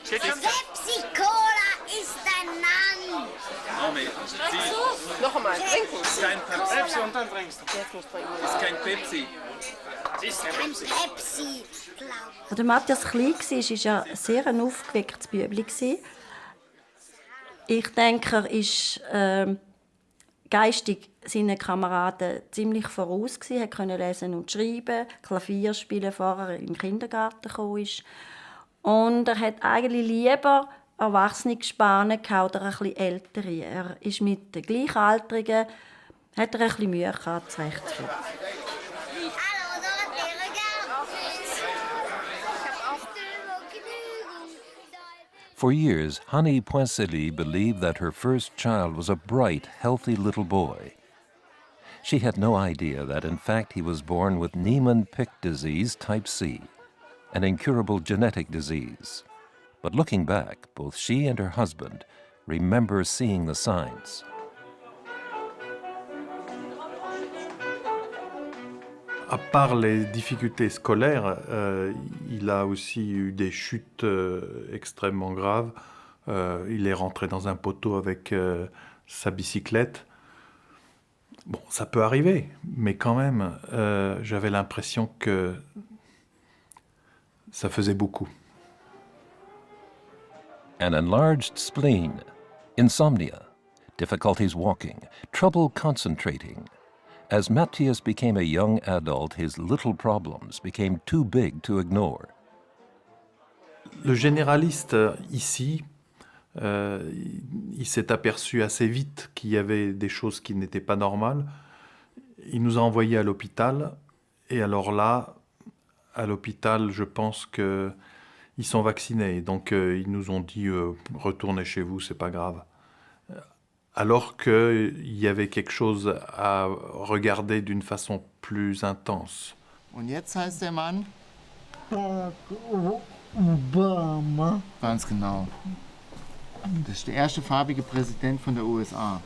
Pepsi Cola ist ein Mann. Noch einmal, trinken. Ist kein Pepsi und dann trinkst du. Jetzt musst du trinken. Ist kein Pepsi. Ein Pepsi. Als der Matthias klein war, war er sehr ein aufgewecktes Bübli. Ich denke, er war geistig seinen Kameraden ziemlich voraus, er konnte lesen und schreiben, Klavier spielen, bevor er in den Kindergarten kam. Und er hat eigentlich lieber erwachsene Gespanne oder ein bisschen ältere. Er ist mit den Gleichaltrigen, hat er ein bisschen Mühe gehabt, zurechtzufinden. For years, Hanni Poincilit believed that her first child was a bright, healthy little boy. She had no idea that, in fact, he was born with Niemann-Pick disease type C, an incurable genetic disease. But looking back, both she and her husband remember seeing the signs. À part les difficultés scolaires, il a aussi eu des chutes extrêmement graves. Il est rentré dans un poteau avec sa bicyclette. Bon, ça peut arriver, mais quand même, j'avais l'impression que ça faisait beaucoup. An enlarged spleen, insomnia, difficulties walking, trouble concentrating. As Matthias became a young adult, his little problems became too big to ignore. Le généraliste ici, il s'est aperçu assez vite qu'il y avait des choses qui n'étaient pas normales. Il nous a envoyés à l'hôpital. Et alors là, à l'hôpital, je pense qu'ils sont vaccinés. Donc ils nous ont dit retournez chez vous, c'est pas grave. Alors qu'il y avait quelque chose à regarder d'une façon plus intense. Und jetzt heißt der Mann? Barack Obama. Ganz genau. Das ist der erste farbige Präsident von der USA.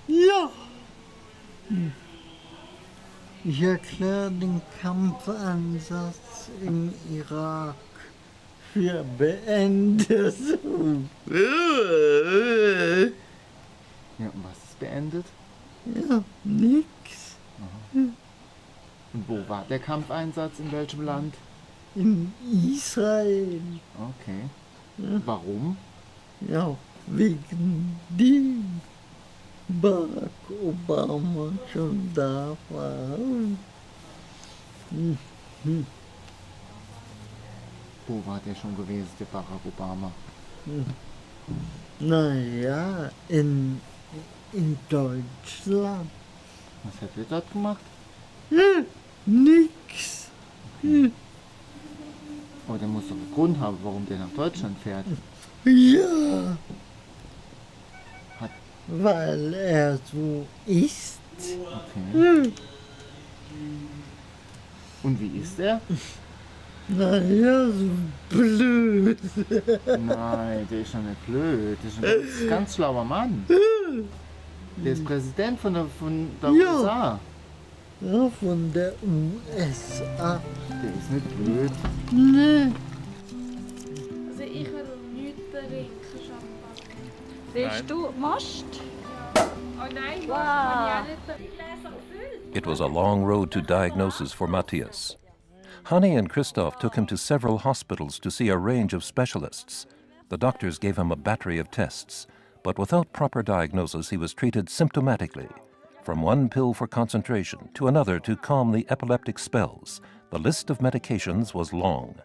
Ja. Ich erkläre den Kampfansatz im Irak für beendet. Ja, und was ist beendet? Ja, nix. Und wo war der Kampfeinsatz, in welchem Land? In Israel. Okay. Warum? Ja, wegen dem Barack Obama schon da war. Wo war der schon gewesen, der Barack Obama? Naja, in Deutschland. Was hat er dort gemacht? Nix. Aber der muss doch einen Grund haben, warum der nach Deutschland fährt. Ja. Hat- Weil er so ist. Okay. Und wie ist er? Naja, so blöd. Nein, der ist doch nicht blöd. Der ist ein ganz schlauer Mann. Der ist Präsident von der Ja. USA. Ja, von der USA. Der ist nicht blöd. Nee. Also ich will nichts trinken, Champagner. Willst du Most? Oh nein, Most kann ich nicht. It was a long road to diagnosis for Matthias. Hanni and Christoph took him to several hospitals to see a range of specialists. The doctors gave him a battery of tests, but without proper diagnosis he was treated symptomatically. From one pill for concentration to another to calm the epileptic spells, the list of medications was long.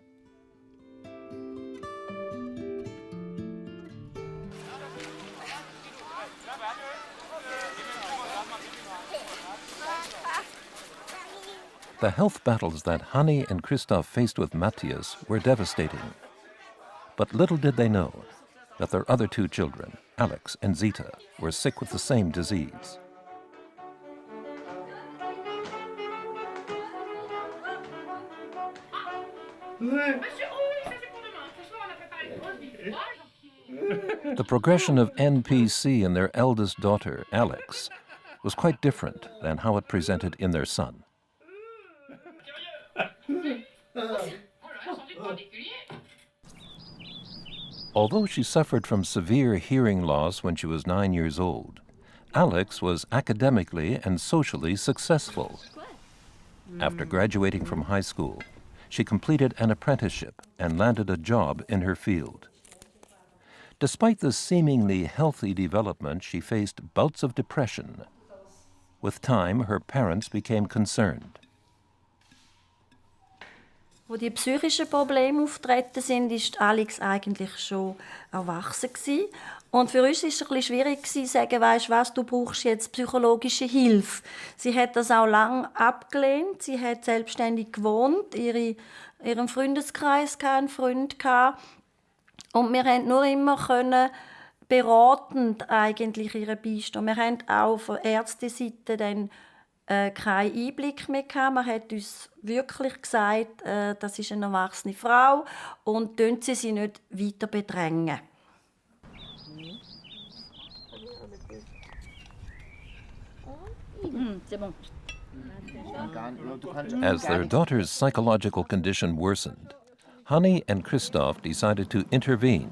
The health battles that Hanni and Christoph faced with Matthias were devastating. But little did they know that their other two children, Alex and Zita, were sick with the same disease. The progression of NPC in their eldest daughter, Alex, was quite different than how it presented in their son. Although she suffered from severe hearing loss when she was 9 years old, Alex was academically and socially successful. After graduating from high school, she completed an apprenticeship and landed a job in her field. Despite the seemingly healthy development, she faced bouts of depression. With time, her parents became concerned. Wo die psychischen Probleme auftreten sind, ist Alex eigentlich schon erwachsen gewesen. Und für uns war es ein bisschen schwierig zu sagen, weißt was, du brauchst jetzt psychologische Hilfe. Sie hat das auch lange abgelehnt. Sie hat selbstständig gewohnt, ihren Freundeskreis einen Freund gehabt. Und wir konnten nur immer beratend eigentlich ihre beistehen. Wir haben auch von Ärzteseite dann keinen Einblick mehr gehabt. Man hat uns wirklich gesagt, das ist eine erwachsene Frau und dürfen sie nicht weiter bedrängen. As their daughter's psychological condition worsened, Hanni and Christoph decided to intervene.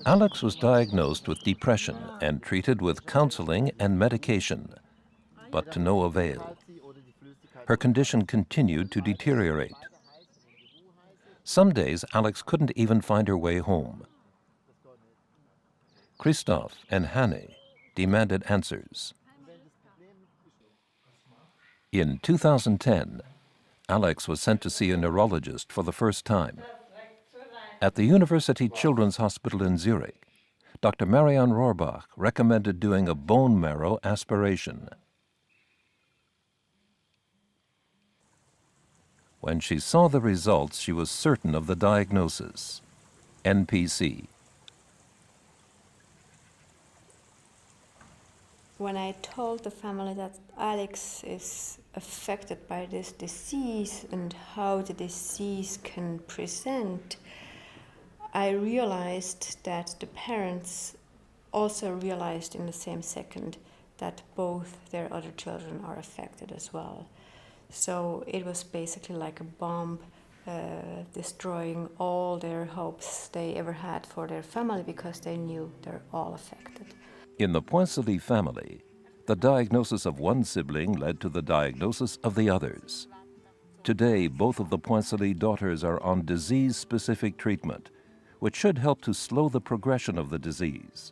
Alex was diagnosed with depression and treated with counseling and medication, but to no avail. Her condition continued to deteriorate. Some days, Alex couldn't even find her way home. Christoph and Hanni demanded answers. In 2010, Alex was sent to see a neurologist for the first time. At the University Children's Hospital in Zurich, Dr. Marianne Rohrbach recommended doing a bone marrow aspiration. When she saw the results, she was certain of the diagnosis: NPC. When I told the family that Alex is affected by this disease and how the disease can present, I realized that the parents also realized in the same second that both their other children are affected as well. So it was basically like a bomb destroying all their hopes they ever had for their family because they knew they're all affected. In the Poincilit family, the diagnosis of one sibling led to the diagnosis of the others. Today, both of the Poincilit daughters are on disease-specific treatment, which should help to slow the progression of the disease.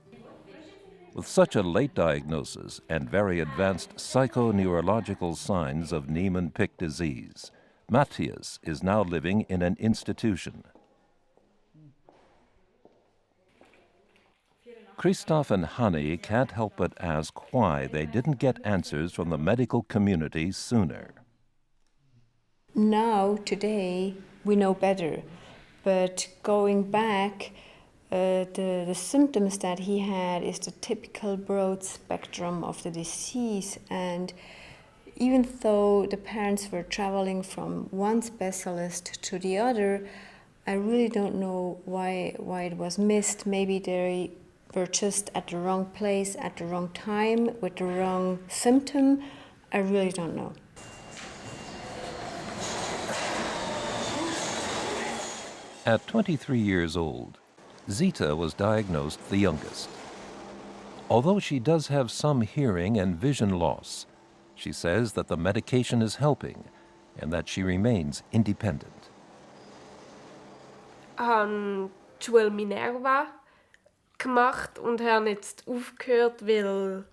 With such a late diagnosis and very advanced psychoneurological signs of Niemann-Pick disease, Matthias is now living in an institution. Christoph and Hanni can't help but ask why they didn't get answers from the medical community sooner. Now, today, we know better, but going back, the symptoms that he had is the typical broad spectrum of the disease, and even though the parents were traveling from one specialist to the other, I really don't know why it was missed. Maybe they were just at the wrong place at the wrong time with the wrong symptom. I really don't know. At 23 years old, Zita was diagnosed the youngest. Although she does have some hearing and vision loss, she says that the medication is helping and that she remains independent. Ich habe die Schule Minerva gemacht und habe jetzt aufgehört, weil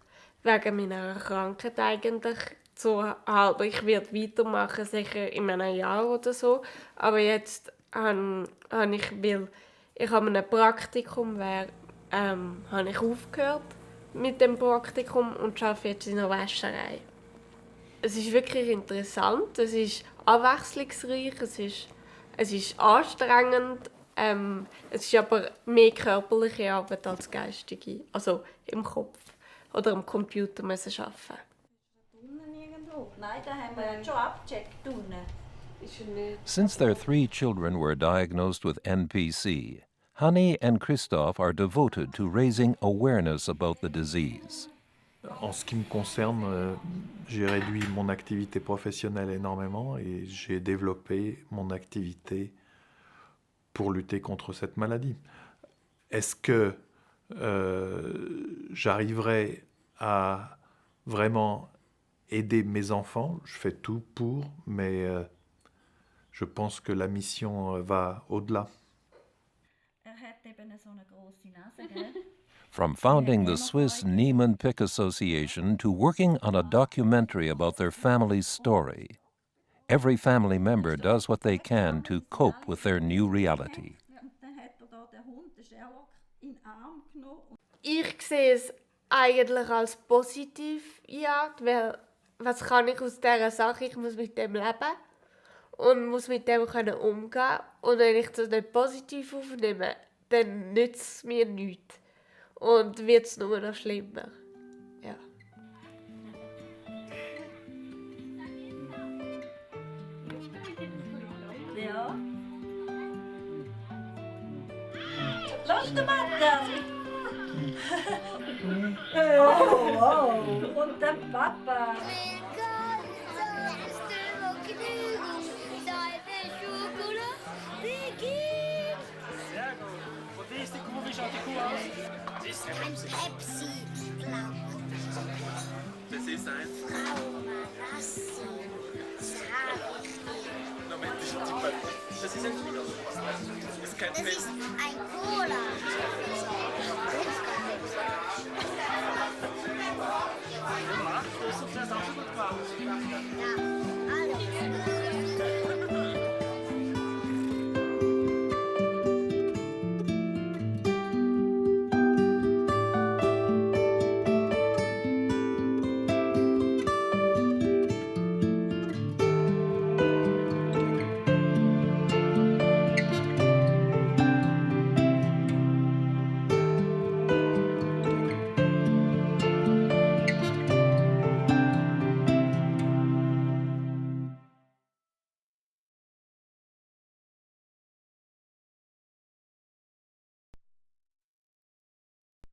wegen meiner Krankheit eigentlich so halb. Ich werde weitermachen, sicher in einem Jahr oder so. Aber jetzt habe ich habe ein Praktikum, habe ich aufgehört mit dem Praktikum und arbeite jetzt in einer Wäscherei. Es ist wirklich interessant, es ist abwechslungsreich, es ist anstrengend, es ist aber mehr körperliche Arbeit als geistige, also im Kopf oder am Computer müssen arbeiten. Nein, da haben wir ja schon abgecheckt. Since their 3 children were diagnosed with NPC, Hanni and Christoph are devoted to raising awareness about the disease. En ce qui me concerne, j'ai réduit mon activité professionnelle énormément et j'ai développé mon activité pour lutter contre cette maladie. Est-ce que j'arriverai à vraiment aider mes enfants? Je fais tout pour, mais je pense que la mission va au-delà. From founding the Swiss Niemann Pick Association to working on a documentary about their family's story, every family member does what they can to cope with their new reality. Ich sehe es eigentlich als positiv, ja, weil was kann ich aus dieser Sache? Ich muss mit dem leben und muss mit dem können umgehen. Und wenn ich das nicht positiv aufnehme, dann nützt es mir nichts. Und wird es nur noch schlimmer. Ja. Ja. Los, der Matthias! Oh, und der Papa! Sehr gut. Und wie ist die Kuh? Wie schaut die Kuh aus? Sie ist ein Ein Pepsi. Pepsi-Blau. Das ist ein... Frau Moment, das ist ein... Das ist kein Das Pepsi. ist ein Cola.